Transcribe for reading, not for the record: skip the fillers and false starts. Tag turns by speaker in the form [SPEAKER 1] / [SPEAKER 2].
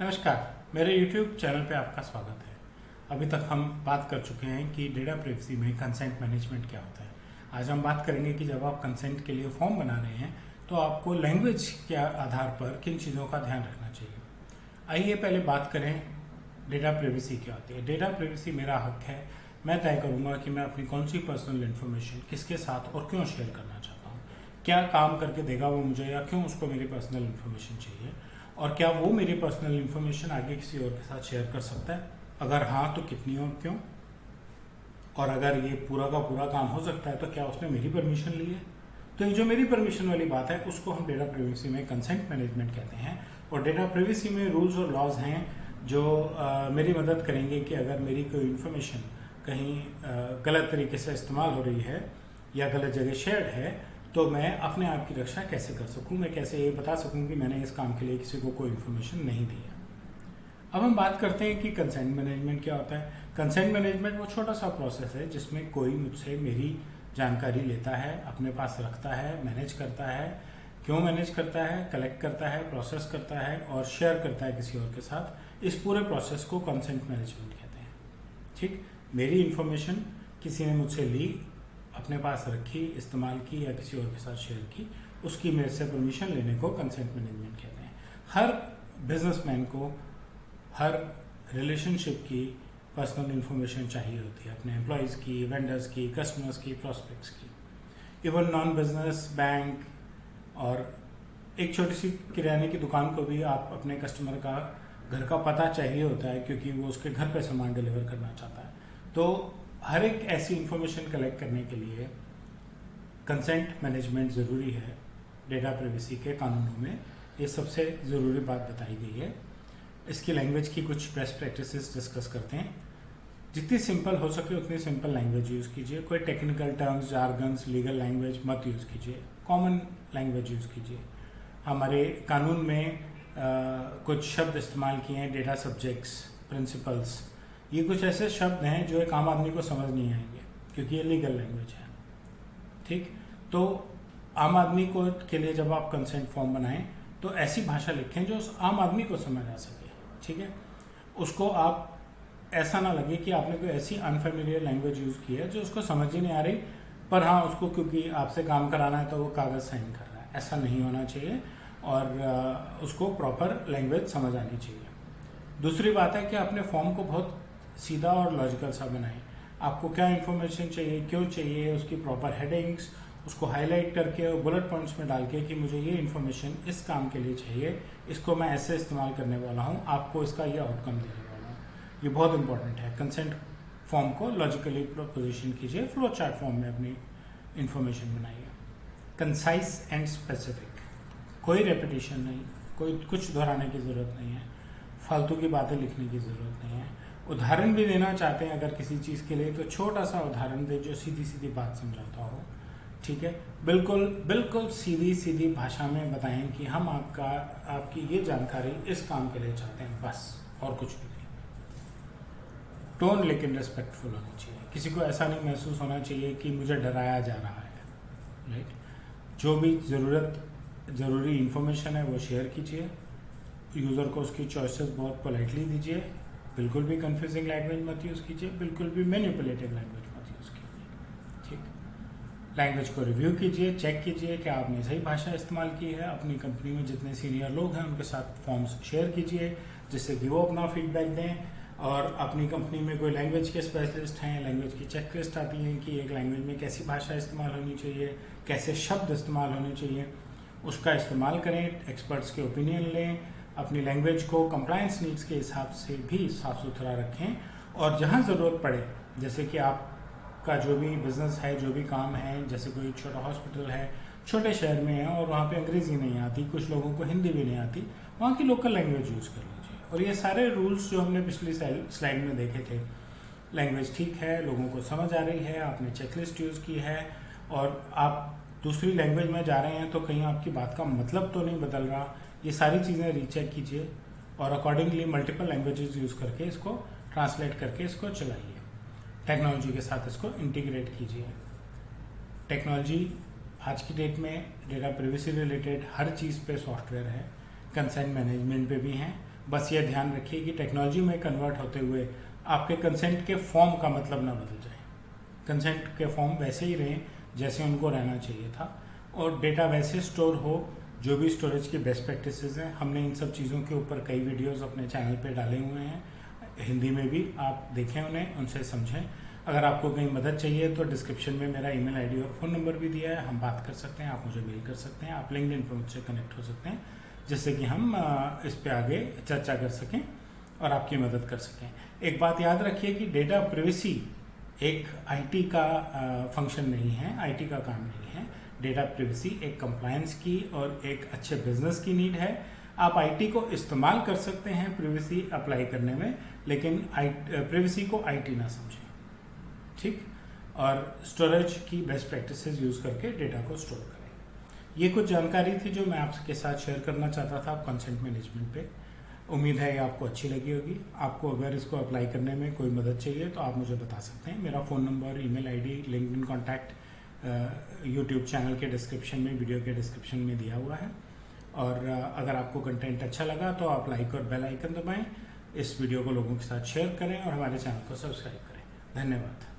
[SPEAKER 1] नमस्कार, मेरे YouTube channel पे आपका स्वागत है। अभी तक हम बात कर चुके हैं कि डेटा प्राइवेसी में कंसेंट मैनेजमेंट क्या होता है। आज हम बात करेंगे कि जब आप कंसेंट के लिए फॉर्म बना रहे हैं तो आपको लैंग्वेज के आधार पर किन चीज़ों का ध्यान रखना चाहिए। आइए पहले बात करें डेटा प्राइवेसी क्या होती है। डेटा प्राइवेसी मेरा हक है, मैं तय करूँगा कि मैं अपनी कौन सी पर्सनल इन्फॉर्मेशन किसके साथ और क्यों शेयर करना चाहता हूँ, क्या काम करके देगा वो मुझे या क्यों उसको मेरी पर्सनल इन्फॉर्मेशन चाहिए, और क्या वो मेरी पर्सनल इन्फॉर्मेशन आगे किसी और के साथ शेयर कर सकता है, अगर हाँ तो कितनी और क्यों, और अगर ये पूरा का पूरा काम हो सकता है तो क्या उसने मेरी परमिशन ली है। तो ये जो मेरी परमिशन वाली बात है उसको हम डेटा प्राइवेसी में कंसेंट मैनेजमेंट कहते हैं। और डेटा प्राइवेसी में रूल्स और लॉज हैं जो मेरी मदद करेंगे कि अगर मेरी कोई इन्फॉर्मेशन कहीं गलत तरीके से इस्तेमाल हो रही है या गलत जगह शेयर्ड है तो मैं अपने आप की रक्षा कैसे कर सकूं, मैं कैसे ये बता सकूं कि मैंने इस काम के लिए किसी को कोई इन्फॉर्मेशन नहीं दी है। अब हम बात करते हैं कि कंसेंट मैनेजमेंट क्या होता है। कंसेंट मैनेजमेंट वो छोटा सा प्रोसेस है जिसमें कोई मुझसे मेरी जानकारी लेता है, अपने पास रखता है, मैनेज करता है। क्यों मैनेज करता है, कलेक्ट करता है, प्रोसेस करता है और शेयर करता है किसी और के साथ। इस पूरे प्रोसेस को कंसेंट मैनेजमेंट कहते हैं। ठीक, मेरी इन्फॉर्मेशन किसी ने मुझसे ली, अपने पास रखी, इस्तेमाल की या किसी और के साथ शेयर की, उसकी मेरे से परमिशन लेने को कंसेंट मैनेजमेंट कहते हैं। हर बिजनेसमैन को हर रिलेशनशिप की पर्सनल इन्फॉर्मेशन चाहिए होती है, अपने एम्प्लॉयज़ की, वेंडर्स की, कस्टमर्स की, प्रॉस्पेक्ट्स की। इवन नॉन बिजनेस बैंक और एक छोटी सी किराने की दुकान को भी आप अपने कस्टमर का घर का पता चाहिए होता है क्योंकि वो उसके घर पे सामान डिलीवर करना चाहता है। तो हर एक ऐसी इंफॉर्मेशन कलेक्ट करने के लिए कंसेंट मैनेजमेंट ज़रूरी है। डेटा प्राइवेसी के कानूनों में ये सबसे ज़रूरी बात बताई गई है। इसकी लैंग्वेज की कुछ बेस्ट प्रैक्टिसेस डिस्कस करते हैं। जितनी सिंपल हो सके उतनी सिंपल लैंग्वेज यूज़ कीजिए। कोई technical terms, jargons, legal language मत यूज़ कीजिए, कॉमन लैंग्वेज यूज़ कीजिए। हमारे कानून में कुछ शब्द इस्तेमाल किए हैं, डेटा सब्जेक्ट्स, प्रिंसिपल्स। ये कुछ ऐसे शब्द हैं जो एक आम आदमी को समझ नहीं आएंगे क्योंकि ये लीगल लैंग्वेज है। ठीक, तो आम आदमी को के लिए जब आप कंसेंट फॉर्म बनाएं तो ऐसी भाषा लिखें जो उस आम आदमी को समझ आ सके। ठीक है, उसको आप ऐसा ना लगे कि आपने कोई ऐसी अनफेमिलियर लैंग्वेज यूज़ की है जो उसको समझ ही नहीं आ रही, पर हाँ उसको क्योंकि आपसे काम कराना है तो वो कागज़ साइन कर रहा है। ऐसा नहीं होना चाहिए और उसको प्रॉपर लैंग्वेज समझ आनी चाहिए। दूसरी बात है कि अपने फॉर्म को बहुत सीधा और लॉजिकल सा बनाएं। आपको क्या इन्फॉर्मेशन चाहिए, क्यों चाहिए, उसकी प्रॉपर हेडिंग्स, उसको हाईलाइट करके और बुलेट पॉइंट्स में डाल के कि मुझे ये इन्फॉर्मेशन इस काम के लिए चाहिए, इसको मैं ऐसे इस्तेमाल करने वाला हूँ, आपको इसका ये आउटकम देने वाला हूँ। ये बहुत इंपॉर्टेंट है। कंसेंट फॉर्म को लॉजिकली पोजिशन कीजिए, फ्लो चार्ट फॉर्म में अपनी इन्फॉर्मेशन बनाइए। कंसाइज एंड स्पेसिफिक, कोई रेपिटेशन नहीं, कोई कुछ दोहराने की ज़रूरत नहीं है, फालतू की बातें लिखने की ज़रूरत नहीं है। उदाहरण भी देना चाहते हैं अगर किसी चीज़ के लिए तो छोटा सा उदाहरण दें जो सीधी सीधी बात समझाता हो। ठीक है, बिल्कुल बिल्कुल सीधी सीधी भाषा में बताएं कि हम आपकी ये जानकारी इस काम के लिए चाहते हैं, बस, और कुछ भी नहीं। टोन लेकिन रिस्पेक्टफुल होनी चाहिए। किसी को ऐसा नहीं महसूस होना चाहिए कि मुझे डराया जा रहा है। राइट, जो भी ज़रूरी इंफॉर्मेशन है वो शेयर कीजिए। यूज़र को उसकी चॉइसेस बहुत पोलाइटली दीजिए। बिल्कुल भी कंफ्यूजिंग लैंग्वेज मत यूज़ कीजिए, बिल्कुल भी मैनिपुलेटिव लैंग्वेज मत यूज़ कीजिए। ठीक, लैंग्वेज को रिव्यू कीजिए, चेक कीजिए कि आपने सही भाषा इस्तेमाल की है। अपनी कंपनी में जितने सीनियर लोग हैं उनके साथ फॉर्म्स शेयर कीजिए जिससे कि वो अपना फीडबैक दें। और अपनी कंपनी में कोई लैंग्वेज के स्पेशलिस्ट हैं, लैंग्वेज की चेकलिस्ट आती है कि एक लैंग्वेज में कैसी भाषा इस्तेमाल होनी चाहिए, कैसे शब्द इस्तेमाल होने चाहिए, उसका इस्तेमाल करें। एक्सपर्ट्स के ओपिनियन लें, अपनी लैंग्वेज को कंप्लायंस नीड्स के हिसाब से भी साफ सुथरा रखें। और जहाँ ज़रूरत पड़े, जैसे कि आपका जो भी बिजनेस है, जो भी काम है, जैसे कोई छोटा हॉस्पिटल है, छोटे शहर में है और वहाँ पे अंग्रेज़ी नहीं आती, कुछ लोगों को हिंदी भी नहीं आती, वहाँ की लोकल लैंग्वेज यूज़ कर लीजिए। और ये सारे रूल्स जो हमने पिछली स्लाइड में देखे थे, लैंग्वेज ठीक है, लोगों को समझ आ रही है, आपने चेकलिस्ट यूज़ की है और आप दूसरी लैंग्वेज में जा रहे हैं तो कहीं आपकी बात का मतलब तो नहीं बदल रहा, ये सारी चीज़ें रीचेक कीजिए और अकॉर्डिंगली मल्टीपल लैंग्वेजेस यूज़ करके इसको ट्रांसलेट करके इसको चलाइए। टेक्नोलॉजी के साथ इसको इंटीग्रेट कीजिए। टेक्नोलॉजी आज की डेट में डेटा प्राइवेसी रिलेटेड हर चीज़ पे सॉफ्टवेयर है, कंसेंट मैनेजमेंट पे भी हैं। बस ये ध्यान रखिए कि टेक्नोलॉजी में कन्वर्ट होते हुए आपके कंसेंट के फॉर्म का मतलब ना बदल जाए। कंसेंट के फॉर्म वैसे ही रहें जैसे उनको रहना चाहिए था, और डेटा वैसे स्टोर हो। जो भी स्टोरेज की बेस्ट प्रैक्टिसेस हैं, हमने इन सब चीज़ों के ऊपर कई वीडियोस अपने चैनल पे डाले हुए हैं, हिंदी में भी, आप देखें उन्हें, उनसे समझें। अगर आपको कहीं मदद चाहिए तो डिस्क्रिप्शन में मेरा ईमेल आईडी और फ़ोन नंबर भी दिया है, हम बात कर सकते हैं, आप मुझे मेल कर सकते हैं, आप लिंक्डइन पर मुझसे कनेक्ट हो सकते हैं, जिससे कि हम इस पे आगे चर्चा कर सकें और आपकी मदद कर सकें। एक बात याद रखिए कि डेटा प्राइवेसी एक आईटी का फंक्शन नहीं है, आईटी का काम नहीं है। डेटा प्राइवेसी एक कंप्लायंस की और एक अच्छे बिजनेस की नीड है। आप आईटी को इस्तेमाल कर सकते हैं प्राइवेसी अप्लाई करने में, लेकिन प्राइवेसी को आईटी ना समझें, ठीक। और स्टोरेज की बेस्ट प्रैक्टिसेस यूज करके डेटा को स्टोर करें। ये कुछ जानकारी थी जो मैं आपके साथ शेयर करना चाहता था कंसेंट मैनेजमेंट पे। उम्मीद है ये आपको अच्छी लगी होगी। आपको अगर इसको अप्लाई करने में कोई मदद चाहिए तो आप मुझे बता सकते हैं। मेरा phone number, email ID, LinkedIn contact YouTube channel के डिस्क्रिप्शन में, वीडियो के डिस्क्रिप्शन में दिया हुआ है। और अगर आपको कंटेंट अच्छा लगा तो आप लाइक और बेल आइकन दबाएं, इस वीडियो को लोगों के साथ शेयर करें और हमारे चैनल को सब्सक्राइब करें। धन्यवाद।